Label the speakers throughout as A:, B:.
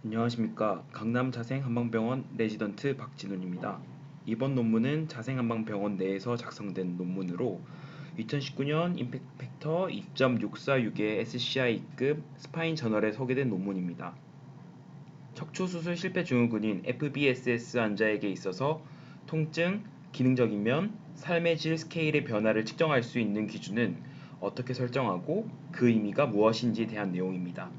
A: 안녕하십니까. 강남자생한방병원 레지던트 박진훈입니다. 이번 논문은 자생한방병원 내에서 작성된 논문으로 2019년 임팩터 2.646의 SCI급 스파인 저널에 소개된 논문입니다. 척추수술 실패 증후군인 FBSS 환자에게 있어서 통증, 기능적인 면, 삶의 질 스케일의 변화를 측정할 수 있는 기준은 어떻게 설정하고 그 의미가 무엇인지에 대한 내용입니다.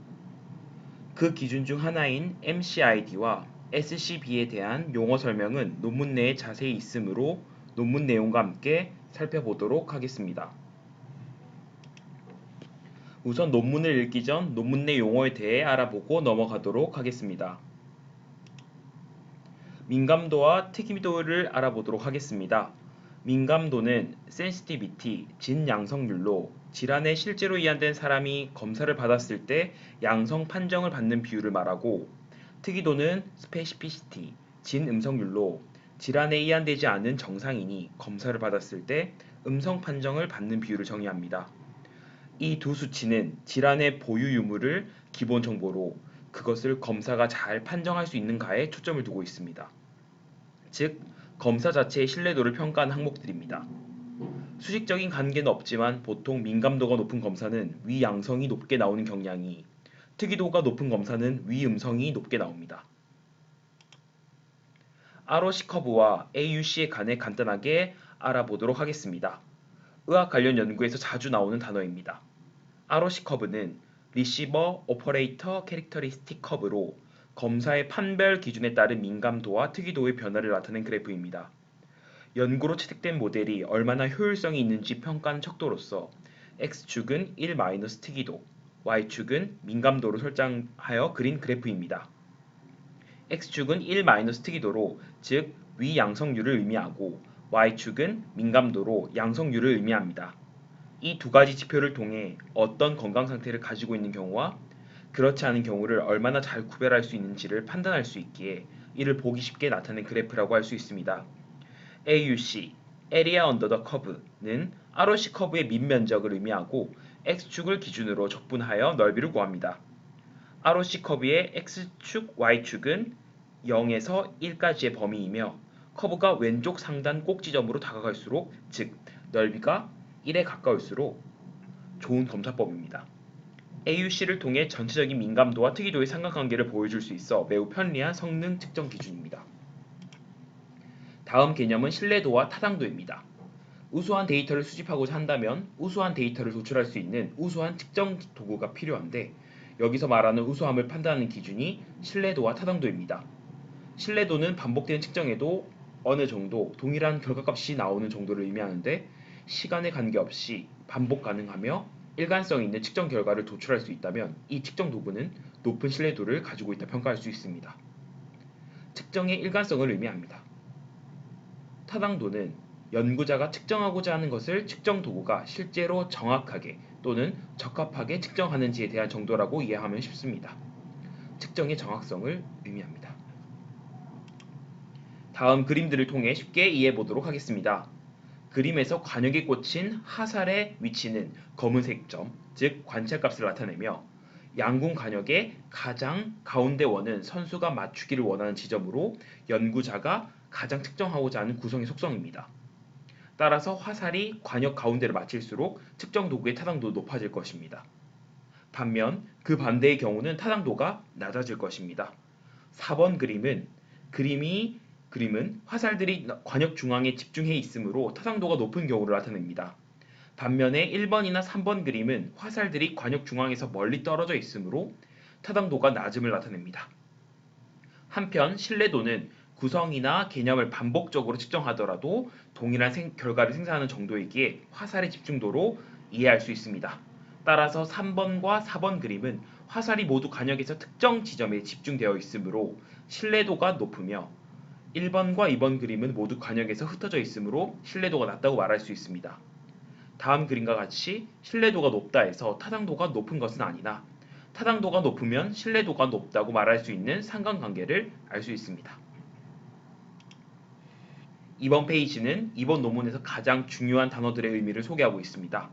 A: 그 기준 중 하나인 MCID와 SCB에 대한 용어 설명은 논문 내에 자세히 있으므로 논문 내용과 함께 살펴보도록 하겠습니다. 우선 논문을 읽기 전 논문 내 용어에 대해 알아보고 넘어가도록 하겠습니다. 민감도와 특이도를 알아보도록 하겠습니다. 민감도는 센시티비티, 진양성률로 질환에 실제로 이완된 사람이 검사를 받았을 때 양성 판정을 받는 비율을 말하고, 특이도는 스페시피시티, 진음성률로 질환에 이완되지 않은 정상인이 검사를 받았을 때 음성 판정을 받는 비율을 정의합니다. 이 두 수치는 질환의 보유 유무를 기본 정보로 그것을 검사가 잘 판정할 수 있는가에 초점을 두고 있습니다. 즉, 검사 자체의 신뢰도를 평가하는 항목들입니다. 수식적인 관계는 없지만 보통 민감도가 높은 검사는 위양성이 높게 나오는 경향이, 특이도가 높은 검사는 위음성이 높게 나옵니다. ROC 커브와 AUC에 관해 간단하게 알아보도록 하겠습니다. 의학 관련 연구에서 자주 나오는 단어입니다. ROC 커브는 리시버 오퍼레이터 캐릭터리스틱 커브로 검사의 판별 기준에 따른 민감도와 특이도의 변화를 나타낸 그래프입니다. 연구로 채택된 모델이 얼마나 효율성이 있는지 평가하는 척도로서 X축은 1- 특이도, Y축은 민감도로 설정하여 그린 그래프입니다. X축은 1- 특이도로, 즉 위양성률을 의미하고, Y축은 민감도로 양성률을 의미합니다. 이 두 가지 지표를 통해 어떤 건강 상태를 가지고 있는 경우와 그렇지 않은 경우를 얼마나 잘 구별할 수 있는지를 판단할 수 있기에 이를 보기 쉽게 나타낸 그래프라고 할 수 있습니다. AUC, Area Under the Curve는 ROC 커브의 밑면적을 의미하고 X축을 기준으로 적분하여 넓이를 구합니다. ROC 커브의 X축, Y축은 0에서 1까지의 범위이며 커브가 왼쪽 상단 꼭지점으로 다가갈수록, 즉 넓이가 1에 가까울수록 좋은 검사법입니다. AUC를 통해 전체적인 민감도와 특이도의 상관관계를 보여줄 수 있어 매우 편리한 성능 측정 기준입니다. 다음 개념은 신뢰도와 타당도입니다. 우수한 데이터를 수집하고자 한다면 우수한 데이터를 도출할 수 있는 우수한 측정 도구가 필요한데, 여기서 말하는 우수함을 판단하는 기준이 신뢰도와 타당도입니다. 신뢰도는 반복되는 측정에도 어느 정도 동일한 결과값이 나오는 정도를 의미하는데, 시간에 관계없이 반복 가능하며 일관성 있는 측정 결과를 도출할 수 있다면 이 측정 도구는 높은 신뢰도를 가지고 있다 평가할 수 있습니다. 측정의 일관성을 의미합니다. 타당도는 연구자가 측정하고자 하는 것을 측정 도구가 실제로 정확하게 또는 적합하게 측정하는지에 대한 정도라고 이해하면 쉽습니다. 측정의 정확성을 의미합니다. 다음 그림들을 통해 쉽게 이해해 보도록 하겠습니다. 그림에서 관역에 꽂힌 하살의 위치는 검은색 점, 즉 관찰값을 나타내며, 양궁 관역의 가장 가운데 원은 선수가 맞추기를 원하는 지점으로 연구자가 가장 측정하고자 하는 구성의 속성입니다. 따라서 화살이 관역 가운데를 맞힐수록 측정 도구의 타당도도 높아질 것입니다. 반면 그 반대의 경우는 타당도가 낮아질 것입니다. 4번 그림은 화살들이 관역 중앙에 집중해 있으므로 타당도가 높은 경우를 나타냅니다. 반면에 1번이나 3번 그림은 화살들이 관역 중앙에서 멀리 떨어져 있으므로 타당도가 낮음을 나타냅니다. 한편 신뢰도는 구성이나 개념을 반복적으로 측정하더라도 동일한 결과를 생산하는 정도이기에 화살의 집중도로 이해할 수 있습니다. 따라서 3번과 4번 그림은 화살이 모두 관역에서 특정 지점에 집중되어 있으므로 신뢰도가 높으며, 1번과 2번 그림은 모두 관역에서 흩어져 있으므로 신뢰도가 낮다고 말할 수 있습니다. 다음 그림과 같이 신뢰도가 높다 해서 타당도가 높은 것은 아니나 타당도가 높으면 신뢰도가 높다고 말할 수 있는 상관관계를 알 수 있습니다. 이번 페이지는 이번 논문에서 가장 중요한 단어들의 의미를 소개하고 있습니다.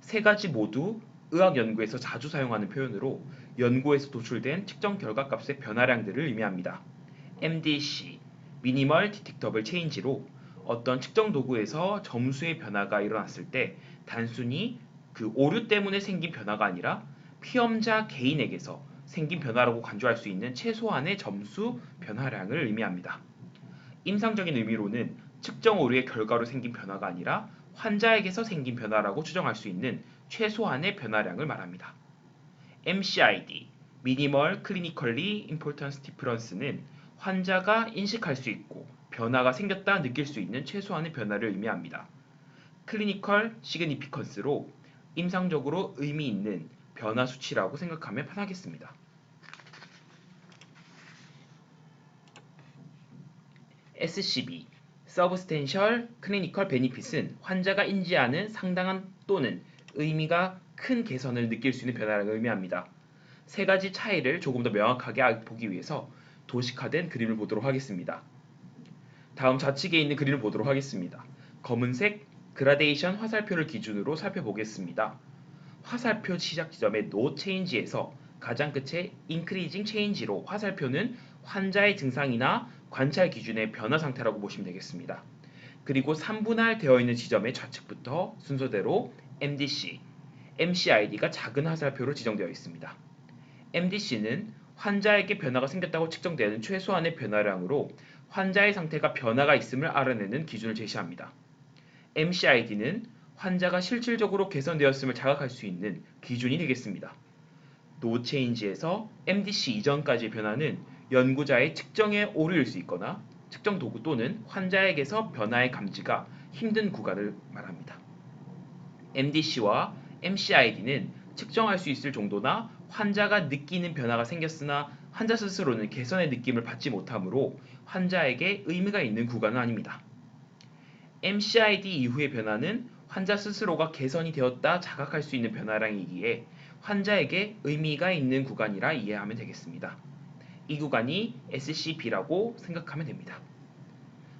A: 세 가지 모두 의학 연구에서 자주 사용하는 표현으로 연구에서 도출된 측정 결과값의 변화량들을 의미합니다. MDC, Minimal Detectable Change로 어떤 측정 도구에서 점수의 변화가 일어났을 때 단순히 그 오류 때문에 생긴 변화가 아니라 피험자 개인에게서 생긴 변화라고 간주할 수 있는 최소한의 점수 변화량을 의미합니다. 임상적인 의미로는 측정 오류의 결과로 생긴 변화가 아니라 환자에게서 생긴 변화라고 추정할 수 있는 최소한의 변화량을 말합니다. MCID, Minimal Clinically Important Difference는 환자가 인식할 수 있고 변화가 생겼다 느낄 수 있는 최소한의 변화를 의미합니다. Clinical Significance로 임상적으로 의미 있는 변화 수치라고 생각하면 편하겠습니다. SCB, Substantial Clinical Benefit은 환자가 인지하는 상당한 또는 의미가 큰 개선을 느낄 수 있는 변화를 의미합니다. 세 가지 차이를 조금 더 명확하게 보기 위해서 도식화된 그림을 보도록 하겠습니다. 다음 좌측에 있는 그림을 보도록 하겠습니다. 검은색 그라데이션 화살표를 기준으로 살펴보겠습니다. 화살표 시작 지점의 No Change에서 가장 끝에 Increasing Change로 화살표는 환자의 증상이나 관찰 기준의 변화 상태라고 보시면 되겠습니다. 그리고 3분할 되어 있는 지점의 좌측부터 순서대로 MDC, MCID가 작은 화살표로 지정되어 있습니다. MDC는 환자에게 변화가 생겼다고 측정되는 최소한의 변화량으로 환자의 상태가 변화가 있음을 알아내는 기준을 제시합니다. MCID는 환자가 실질적으로 개선되었음을 자각할 수 있는 기준이 되겠습니다. No Change에서 MDC 이전까지의 변화는 연구자의 측정에 오류일 수 있거나 측정 도구 또는 환자에게서 변화의 감지가 힘든 구간을 말합니다. MDC와 MCID는 측정할 수 있을 정도나 환자가 느끼는 변화가 생겼으나 환자 스스로는 개선의 느낌을 받지 못하므로 환자에게 의미가 있는 구간은 아닙니다. MCID 이후의 변화는 환자 스스로가 개선이 되었다 자각할 수 있는 변화량이기에 환자에게 의미가 있는 구간이라 이해하면 되겠습니다. 이 구간이 SCB라고 생각하면 됩니다.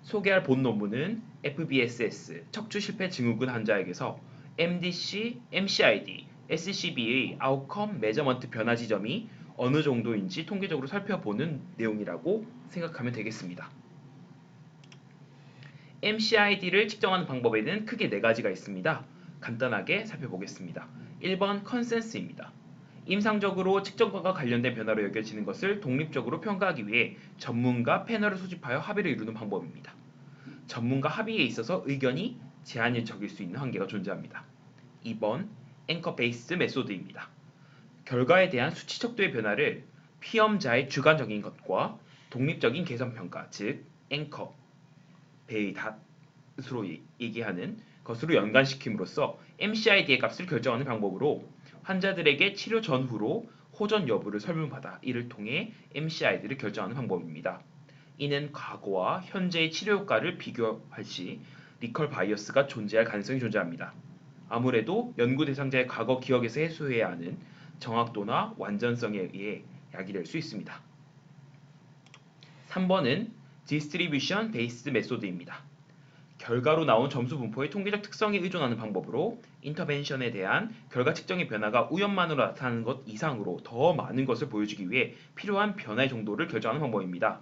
A: 소개할 본 논문은 FBSS 척추 실패 증후군 환자에게서 MDC, MCID, SCB의 아웃컴 메저먼트 변화 지점이 어느 정도인지 통계적으로 살펴보는 내용이라고 생각하면 되겠습니다. MCID를 측정하는 방법에는 크게 네 가지가 있습니다. 간단하게 살펴보겠습니다. 1번 컨센서스입니다. 임상적으로 측정과가 관련된 변화로 여겨지는 것을 독립적으로 평가하기 위해 전문가 패널을 소집하여 합의를 이루는 방법입니다. 전문가 합의에 있어서 의견이 제한이 적일 수 있는 한계가 존재합니다. 2번 앵커 베이스 메소드입니다. 결과에 대한 수치척도의 변화를 피험자의 주관적인 것과 독립적인 개선평가, 즉 앵커 베이 닷으로 얘기하는 것으로 연관시킴으로써 MCID의 값을 결정하는 방법으로 환자들에게 치료 전후로 호전 여부를 설문받아 이를 통해 MCID를 결정하는 방법입니다. 이는 과거와 현재의 치료 효과를 비교할 시 리컬 바이어스가 존재할 가능성이 존재합니다. 아무래도 연구 대상자의 과거 기억에서 해소해야 하는 정확도나 완전성에 의해 야기될 수 있습니다. 3번은 Distribution Based Method입니다. 결과로 나온 점수 분포의 통계적 특성에 의존하는 방법으로 인터벤션에 대한 결과 측정의 변화가 우연만으로 나타나는 것 이상으로 더 많은 것을 보여주기 위해 필요한 변화의 정도를 결정하는 방법입니다.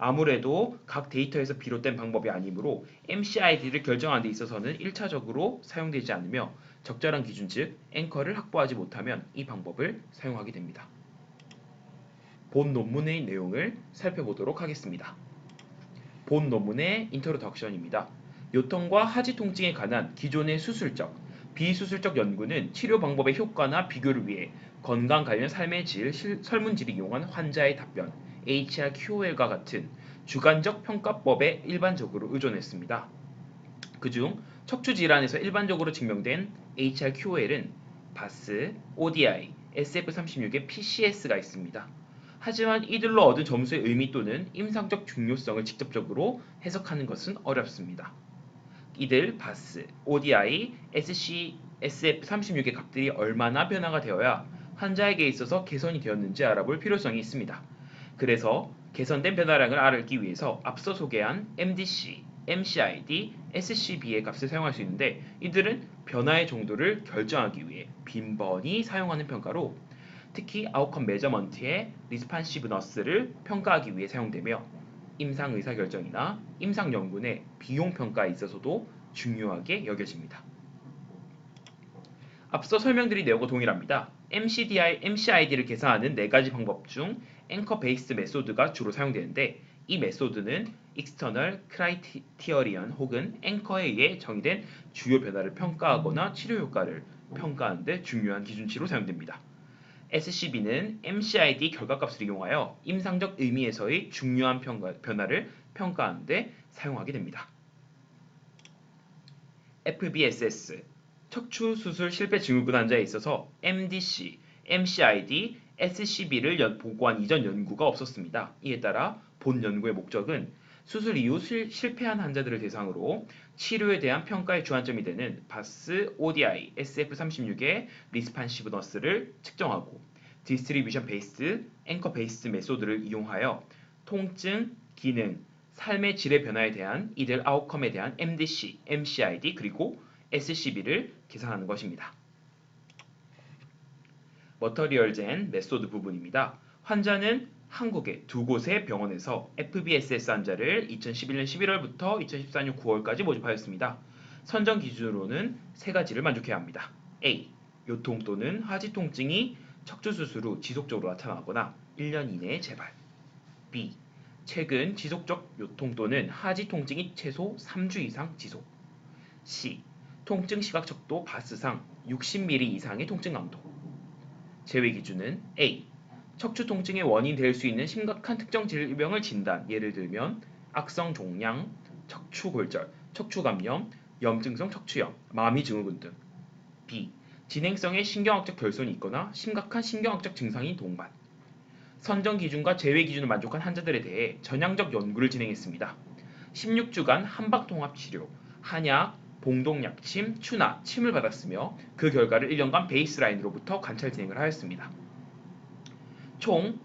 A: 아무래도 각 데이터에서 비롯된 방법이 아니므로 MCID를 결정하는 데 있어서는 1차적으로 사용되지 않으며 적절한 기준 즉 앵커를 확보하지 못하면 이 방법을 사용하게 됩니다. 본 논문의 내용을 살펴보도록 하겠습니다. 본 논문의 인트로덕션입니다. 요통과 하지 통증에 관한 기존의 수술적, 비수술적 연구는 치료 방법의 효과나 비교를 위해 건강 관련 삶의 질, 설문지를 이용한 환자의 답변, HRQOL과 같은 주관적 평가법에 일반적으로 의존했습니다. 그중 척추 질환에서 일반적으로 증명된 HRQOL은 BAS, ODI, SF36의 PCS가 있습니다. 하지만 이들로 얻은 점수의 의미 또는 임상적 중요성을 직접적으로 해석하는 것은 어렵습니다. 이들 BAS, ODI, SF36의 값들이 얼마나 변화가 되어야 환자에게 있어서 개선이 되었는지 알아볼 필요성이 있습니다. 그래서 개선된 변화량을 알기 위해서 앞서 소개한 MDC, MCID, SCB의 값을 사용할 수 있는데 이들은 변화의 정도를 결정하기 위해 빈번히 사용하는 평가로 특히 아웃컴 메저먼트의 리스판시브너스를 평가하기 위해 사용되며 임상 의사결정이나 임상 연구의 비용 평가에 있어서도 중요하게 여겨집니다. 앞서 설명드린 내용과 동일합니다. MCID를 계산하는 네 가지 방법 중 앵커 베이스 메소드가 주로 사용되는데 이 메소드는 익스터널 크라이티어리언 혹은 앵커에 의해 정의된 주요 변화를 평가하거나 치료 효과를 평가하는 데 중요한 기준치로 사용됩니다. SCB는 MCID 결과값을 이용하여 임상적 의미에서의 중요한 변화를 평가하는 데 사용하게 됩니다. FBSS 척추 수술 실패 증후군 환자에 있어서 MDC, MCID, SCB를 보고한 이전 연구가 없었습니다. 이에 따라 본 연구의 목적은 수술 이후 실패한 환자들을 대상으로 치료에 대한 평가의 주안점이 되는 바스 ODI SF36의 리스판시브너스를 측정하고 디스트리뷰션 베이스, 앵커 베이스 메소드를 이용하여 통증, 기능, 삶의 질의 변화에 대한 이들 아웃컴에 대한 MDC, MCID 그리고 SCB를 계산하는 것입니다. 머터리얼즈 앤 메소드 부분입니다. 환자는 한국의 두 곳의 병원에서 FBSS 환자를 2011년 11월부터 2014년 9월까지 모집하였습니다. 선정 기준으로는 세 가지를 만족해야 합니다. A. 요통 또는 하지 통증이 척추 수술 후 지속적으로 나타나거나 1년 이내에 재발. B. 최근 지속적 요통 또는 하지 통증이 최소 3주 이상 지속. C. 통증 시각 척도 바스상 60mm 이상의 통증 강도. 제외 기준은 A. 척추 통증의 원인이 될 수 있는 심각한 특정 질병을 진단, 예를 들면 악성 종양, 척추골절, 척추감염, 염증성 척추염, 마미 증후군 등. B. 진행성의 신경학적 결손이 있거나 심각한 신경학적 증상인 동반. 선정 기준과 제외 기준을 만족한 환자들에 대해 전향적 연구를 진행했습니다. 16주간 한방통합치료, 한약, 봉동약침, 추나, 침을 받았으며 그 결과를 1년간 베이스라인으로부터 관찰 진행을 하였습니다. 총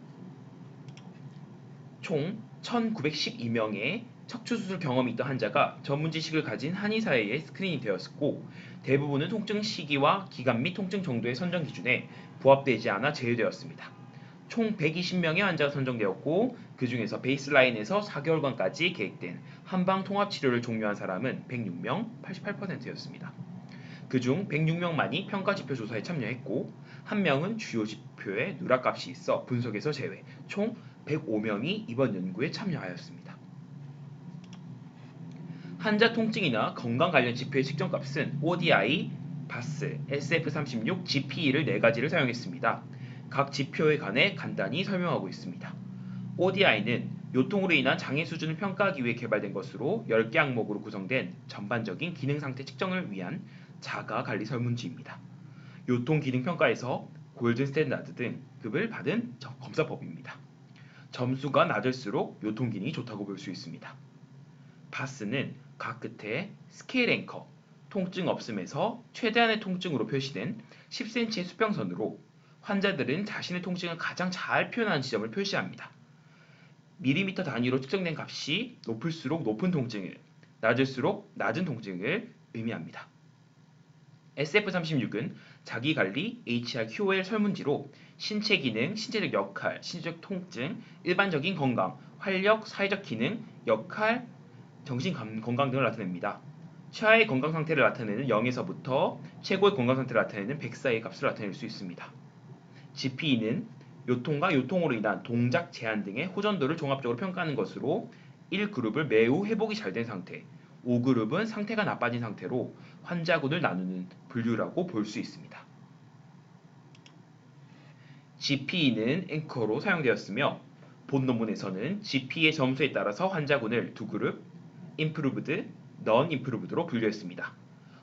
A: 1912명의 척추수술 경험이 있던 환자가 전문 지식을 가진 한의사에 의해 스크리닝 되었고 대부분은 통증 시기와 기간 및 통증 정도의 선정 기준에 부합되지 않아 제외되었습니다. 총 120명의 환자가 선정되었고 그 중에서 베이스라인에서 4개월간까지 계획된 한방 통합치료를 종료한 사람은 106명, 88%였습니다. 그중 106명만이 평가지표 조사에 참여했고 1명은 주요 지표에 누락값이 있어 분석에서 제외, 총 105명이 이번 연구에 참여하였습니다. 환자 통증이나 건강 관련 지표의 측정값은 ODI, 바스, SF36, GPE를 4가지를 사용했습니다. 각 지표에 관해 간단히 설명하고 있습니다. ODI는 요통으로 인한 장애 수준을 평가하기 위해 개발된 것으로 10개 항목으로 구성된 전반적인 기능 상태 측정을 위한 자가 관리 설문지입니다. 요통 기능 평가에서 골든 스탠다드 등급을 받은 검사법입니다. 점수가 낮을수록 요통 기능이 좋다고 볼 수 있습니다. 바스는 각 끝에 스케일 앵커, 통증 없음에서 최대한의 통증으로 표시된 10cm의 수평선으로 환자들은 자신의 통증을 가장 잘 표현하는 지점을 표시합니다. 밀리미터 단위로 측정된 값이 높을수록 높은 통증을, 낮을수록 낮은 통증을 의미합니다. SF36은 자기관리 HRQOL 설문지로 신체 기능, 신체적 역할, 신체적 통증, 일반적인 건강, 활력, 사회적 기능, 역할, 정신 건강 등을 나타냅니다. 최하의 건강 상태를 나타내는 0에서부터 최고의 건강 상태를 나타내는 100 사이의 값을 나타낼 수 있습니다. GPE는 요통과 요통으로 인한 동작 제한 등의 호전도를 종합적으로 평가하는 것으로 1그룹을 매우 회복이 잘 된 상태, 5그룹은 상태가 나빠진 상태로 환자군을 나누는 분류라고 볼 수 있습니다. GPE는 앵커로 사용되었으며 본 논문에서는 GPE의 점수에 따라서 환자군을 두 그룹, Improved, Non-Improved로 분류했습니다.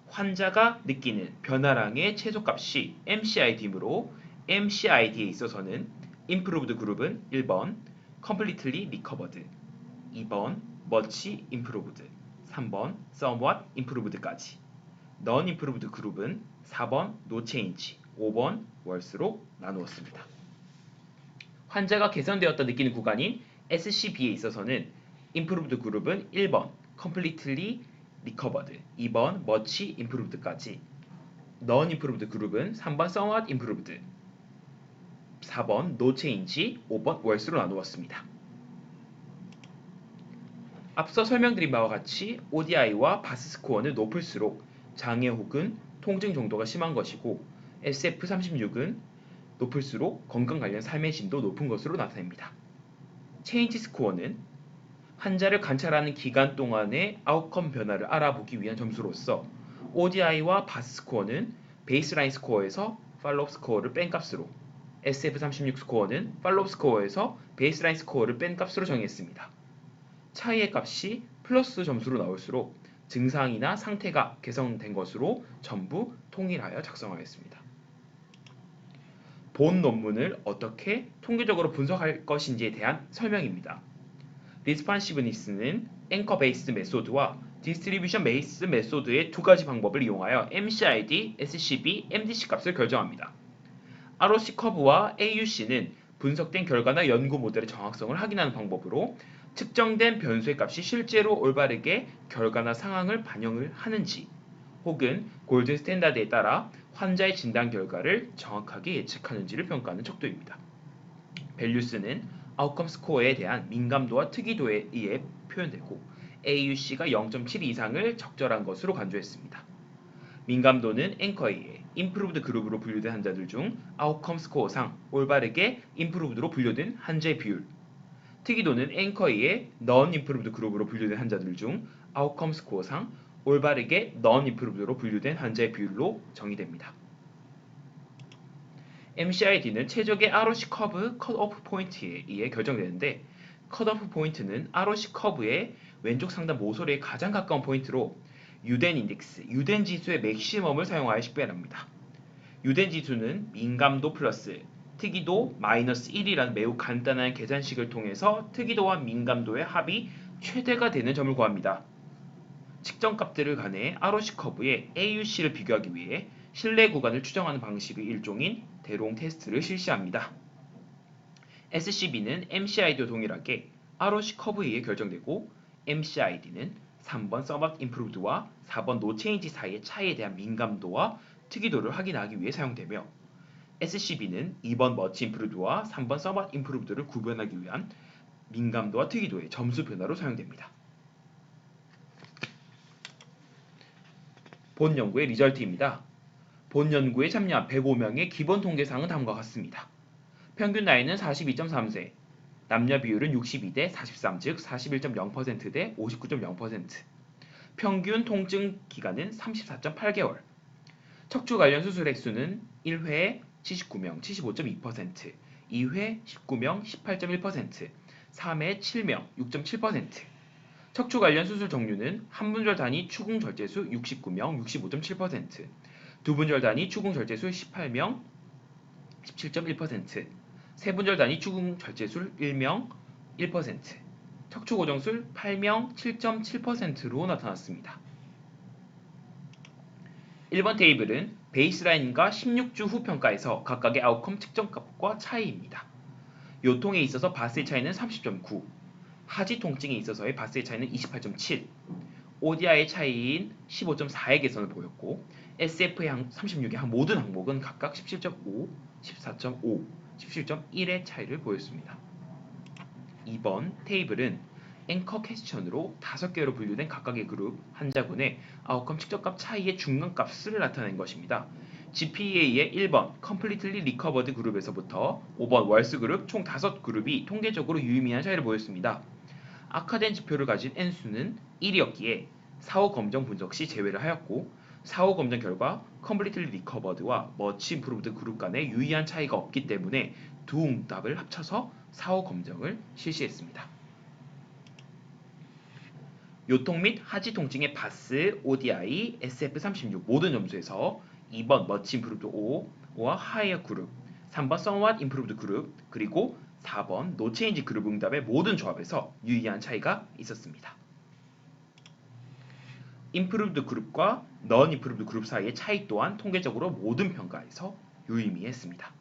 A: 환자가 느끼는 변화량의 최소값이 MCID이므로 MCID에 있어서는 Improved 그룹은 1번 Completely Recovered, 2번 Much Improved, 3번 Somewhat Improved까지, Non-Improved 그룹은 4번 No Change, 5번 Worse로 나누었습니다. 환자가 개선되었다 느끼는 구간인 SCB에 있어서는 Improved 그룹은 1번 Completely Recovered, 2번 Much Improved까지, Non-Improved 그룹은 3번 Somewhat Improved, 4번 no change, 5번 월수로 나누었습니다. 앞서 설명드린 바와 같이 ODI와 바스 스코어는 높을수록 장애 혹은 통증 정도가 심한 것이고 SF36은 높을수록 건강 관련 삶의 질도 높은 것으로 나타납니다. 체인지 스코어는 환자를 관찰하는 기간 동안의 아웃컴 변화를 알아보기 위한 점수로서 ODI와 바스 스코어는 베이스라인 스코어에서 팔로업 스코어를 뺀 값으로 SF36 스코어는 팔로업 스코어에서 베이스라인 스코어를 뺀 값으로 정했습니다. 차이의 값이 플러스 점수로 나올수록 증상이나 상태가 개선된 것으로 전부 통일하여 작성하였습니다. 본 논문을 어떻게 통계적으로 분석할 것인지에 대한 설명입니다. 리스판시브니스는 앵커 베이스 메소드와 디스트리뷰션 베이스 메소드의 두 가지 방법을 이용하여 MCID, SCB, MDC 값을 결정합니다. ROC 커브와 AUC는 분석된 결과나 연구 모델의 정확성을 확인하는 방법으로 측정된 변수의 값이 실제로 올바르게 결과나 상황을 반영을 하는지 혹은 골드 스탠다드에 따라 환자의 진단 결과를 정확하게 예측하는지를 평가하는 척도입니다. 밸류스는 아웃컴 스코어에 대한 민감도와 특이도에 의해 표현되고 AUC가 0.7 이상을 적절한 것으로 간주했습니다. 민감도는 앵커에 의해 임프루브드 그룹으로 분류된 환자들 중 아웃컴 스코어상 올바르게 임프루브드로 분류된 환자의 비율, 특이도는 앵커에 의해 넌 임프루브드 그룹으로 분류된 환자들 중 아웃컴 스코어상 올바르게 넌 임프루브드로 분류된 환자의 비율로 정의됩니다. MCID는 최적의 ROC 커브 컷오프 포인트에 의해 결정되는데 컷오프 포인트는 ROC 커브의 왼쪽 상단 모서리에 가장 가까운 포인트로 유덴 인덱스, 유덴 지수의 맥시멈을 사용하여 식별합니다. 유덴 지수는 민감도 플러스 특이도 마이너스 1이라는 매우 간단한 계산식을 통해서 특이도와 민감도의 합이 최대가 되는 점을 구합니다. 측정값들을 간해 ROC 커브의 AUC를 비교하기 위해 신뢰 구간을 추정하는 방식의 일종인 대롱 테스트를 실시합니다. SCB는 MCID와 동일하게 ROC 커브에 의해 결정되고 MCID는 3번 서밋 임프루브드와 4번 노 체인지 사이의 차이에 대한 민감도와 특이도를 확인하기 위해 사용되며 SCB는 2번 머치 임프루브드와 3번 서밋 임프루브드를 구분하기 위한 민감도와 특이도의 점수 변화로 사용됩니다. 본 연구의 리절트입니다. 본 연구에 참여한 105명의 기본 통계사항은 다음과 같습니다. 평균 나이는 42.3세, 남녀 비율은 62대 43, 즉 41.0%대 59.0%, 평균 통증 기간은 34.8개월, 척추 관련 수술 횟수는 1회 79명 75.2%, 2회 19명 18.1%, 3회 7명 6.7%, 척추 관련 수술 종류는 한 분절 단위 추궁 절제수 69명 65.7%, 두 분절 단위 추궁 절제수 18명 17.1%, 세 분절 단위 추궁 절제술 1명 1%, 척추 고정술 8명 7.7%로 나타났습니다. 1번 테이블은 베이스라인과 16주 후 평가에서 각각의 아웃컴 측정값과 차이입니다. 요통에 있어서 바스의 차이는 30.9, 하지 통증에 있어서의 바스의 차이는 28.7, ODI의 차이인 15.4의 개선을 보였고 SF의 36의 모든 항목은 각각 17.5, 14.5, 17.1의 차이를 보였습니다. 2번 테이블은 앵커 퀘스천으로 5개로 분류된 각각의 그룹 환자군의 아웃컴 측정값 차이의 중간값을 나타낸 것입니다. GPA의 1번 Completely Recovered 그룹에서부터 5번 월스 그룹 총 5그룹이 통계적으로 유의미한 차이를 보였습니다. 악화된 지표를 가진 N수는 1이었기에 4호 검정 분석 시 제외를 하였고 4호 검정 결과 Completely Recovered와 Much Improved 그룹 간에 유의한 차이가 없기 때문에 두 응답을 합쳐서 4호 검정을 실시했습니다. 요통 및 하지 통증의 바스, ODI, SF36 모든 점수에서 2번 Much Improved 5와 Higher 그룹, 3번 Somewhat Improved 그룹, 그리고 4번 No Change 그룹 응답의 모든 조합에서 유의한 차이가 있었습니다. Improved 그룹과 Non Improved 그룹 사이의 차이 또한 통계적으로 모든 평가에서 유의미했습니다.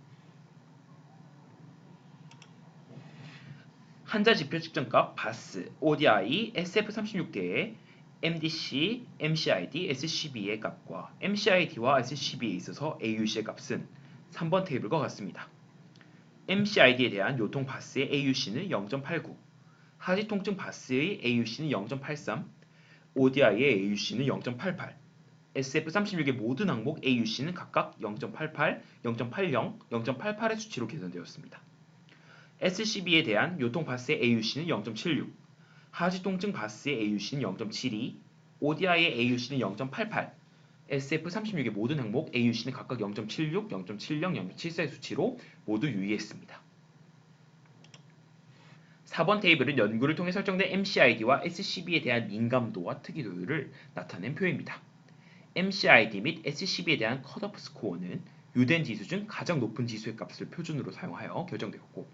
A: 환자 지표 측정값 바스, ODI, SF36개의 MDC, MCID, SCB의 값과 MCID와 SCB에 있어서 AUC의 값은 3번 테이블과 같습니다. MCID에 대한 요통 바스의 AUC는 0.89, 하지 통증 바스의 AUC는 0.83, ODI의 AUC는 0.88, SF36의 모든 항목 AUC는 각각 0.88, 0.80, 0.88의 수치로 계산되었습니다. SCB에 대한 요통 바스의 AUC는 0.76, 하지 통증 바스의 AUC는 0.72, ODI의 AUC는 0.88, SF36의 모든 항목 AUC는 각각 0.76, 0.70, 0.74의 수치로 모두 유의했습니다. 4번 테이블은 연구를 통해 설정된 MCID와 SCB에 대한 민감도와 특이도를 나타낸 표입니다. MCID 및 SCB에 대한 컷오프 스코어는 유된 지수 중 가장 높은 지수의 값을 표준으로 사용하여 결정되었고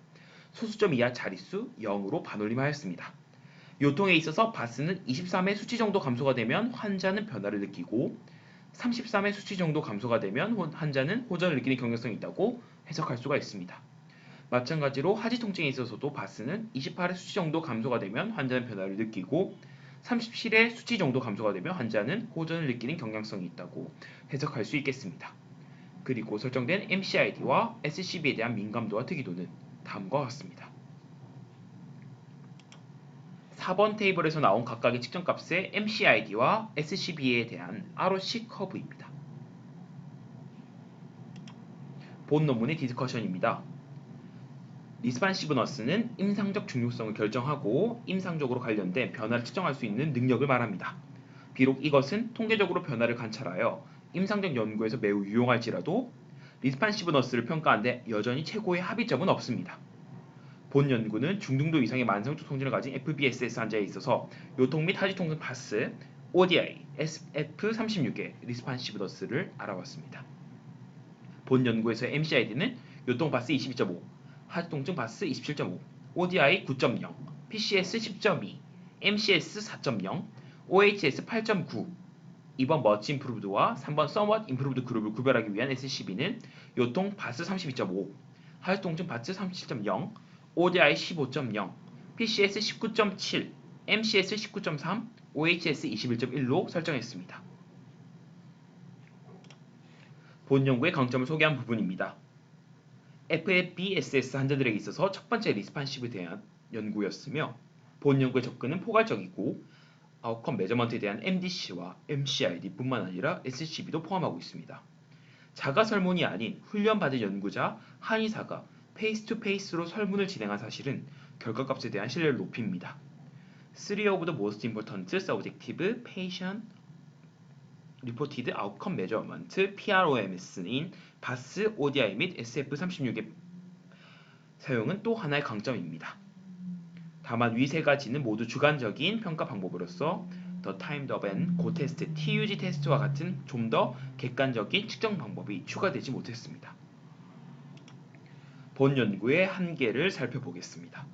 A: 소수점 이하 자릿수 0으로 반올림하였습니다. 요통에 있어서 바스는 23의 수치 정도 감소가 되면 환자는 변화를 느끼고 33의 수치 정도 감소가 되면 환자는 호전을 느끼는 경향성이 있다고 해석할 수가 있습니다. 마찬가지로 하지 통증에 있어서도 바스는 28의 수치 정도 감소가 되면 환자는 변화를 느끼고 37의 수치 정도 감소가 되면 환자는 호전을 느끼는 경향성이 있다고 해석할 수 있겠습니다. 그리고 설정된 MCID와 SCB에 대한 민감도와 특이도는 다음과 같습니다. 4번 테이블에서 나온 각각의 측정값의 MCID와 SCB에 대한 ROC 커브입니다. 본 논문의 디스커션입니다. 리스판시브너스는 임상적 중요성을 결정하고 임상적으로 관련된 변화를 측정할 수 있는 능력을 말합니다. 비록 이것은 통계적으로 변화를 관찰하여 임상적 연구에서 매우 유용할지라도 리스판시브너스를 평가하는데 여전히 최고의 합의점은 없습니다. 본 연구는 중등도 이상의 만성적 통증을 가진 FBSS 환자에 있어서 요통 및 하지 통증 바스, ODI, SF36의 리스판시브너스를 알아봤습니다. 본 연구에서의 MCID는 요통 바스 22.5, 하지 통증 바스 27.5, ODI 9.0, PCS 10.2, MCS 4.0, OHS 8.9. 2번 Much Improved와 3번 Somewhat Improved 그룹을 구별하기 위한 SCB는 요통 바스 32.5, 하지 통증 바스 37.0, ODI 15.0, PCS 19.7, MCS 19.3, OHS 21.1로 설정했습니다. 본 연구의 강점을 소개한 부분입니다. FBSS 환자들에게 있어서 첫 번째 리스판시브에 대한 연구였으며 본 연구의 접근은 포괄적이고 아웃컴 메저먼트에 대한 MDC와 MCID뿐만 아니라 SCB도 포함하고 있습니다. 자가 설문이 아닌 훈련받은 연구자, 한의사가 페이스 투 페이스로 설문을 진행한 사실은 결과값에 대한 신뢰를 높입니다. 3 of the most important subjective patient reported outcome measurement PROMS인 바스, ODI 및 SF36의 사용은 또 하나의 강점입니다. 다만 위 세 가지는 모두 주관적인 평가 방법으로서 The Timed Up and Go 테스트, TUG 테스트와 같은 좀 더 객관적인 측정 방법이 추가되지 못했습니다. 본 연구의 한계를 살펴보겠습니다.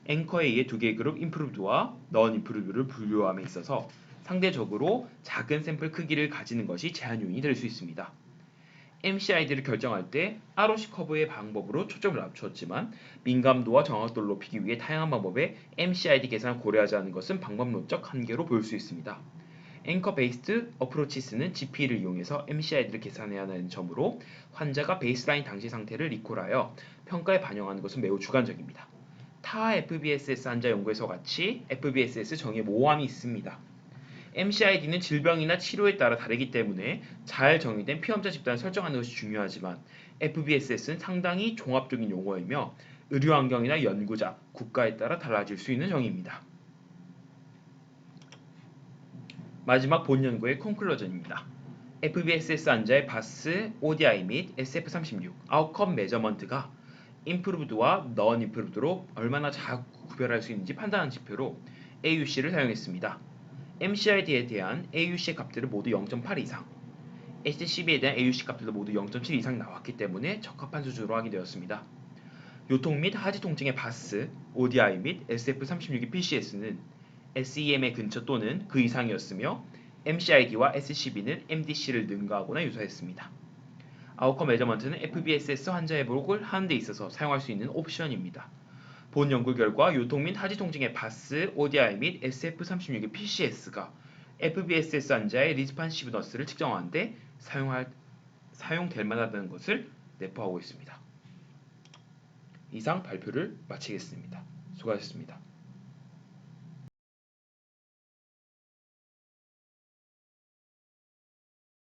A: 앵커에 의해 두 개의 그룹 임프루브드와 넌 임프루브드를 분류함에 있어서 상대적으로 작은 샘플 크기를 가지는 것이 제한 요인이 될 수 있습니다. MCID를 결정할 때 ROC 커브의 방법으로 초점을 맞추었지만 민감도와 정확도를 높이기 위해 다양한 방법의 MCID 계산을 고려하지 않은 것은 방법론적 한계로 보일 수 있습니다. 앵커 베이스드 어프로치스는 GP를 이용해서 MCID를 계산해야 하는 점으로 환자가 베이스라인 당시 상태를 리콜하여 평가에 반영하는 것은 매우 주관적입니다. 타 FBSS 환자 연구에서 같이 FBSS 정의에 모호함이 있습니다. MCID는 질병이나 치료에 따라 다르기 때문에 잘 정의된 피험자 집단을 설정하는 것이 중요하지만 FBSS는 상당히 종합적인 용어이며 의료 환경이나 연구자, 국가에 따라 달라질 수 있는 정의입니다. 마지막 본 연구의 콘클루전입니다. FBSS 환자의 바스, ODI 및 SF36 아웃컴 메저먼트가 임프루브드와 넌 임프루브드로 얼마나 잘 구별할 수 있는지 판단하는 지표로 AUC를 사용했습니다. MCID에 대한 AUC의 값들을 모두 0.8 이상, SCB에 대한 AUC 값들도 모두 0.7 이상 나왔기 때문에 적합한 수준으로 확인되었습니다. 요통 및 하지 통증의 바스, ODI 및 SF36의 PCS는 SEM의 근처 또는 그 이상이었으며 MCID와 SCB는 MDC를 능가하거나 유사했습니다. 아웃컴 메저먼트는 FBSS 환자 회복을 하는 데 있어서 사용할 수 있는 옵션입니다. 본 연구 결과 요통 및 하지 통증의 바스, ODI 및 SF36의 PCS가 FBSS 환자의 리스판시브너스를 측정하는 데 사용될 만하다는 것을 내포하고 있습니다. 이상 발표를 마치겠습니다. 수고하셨습니다.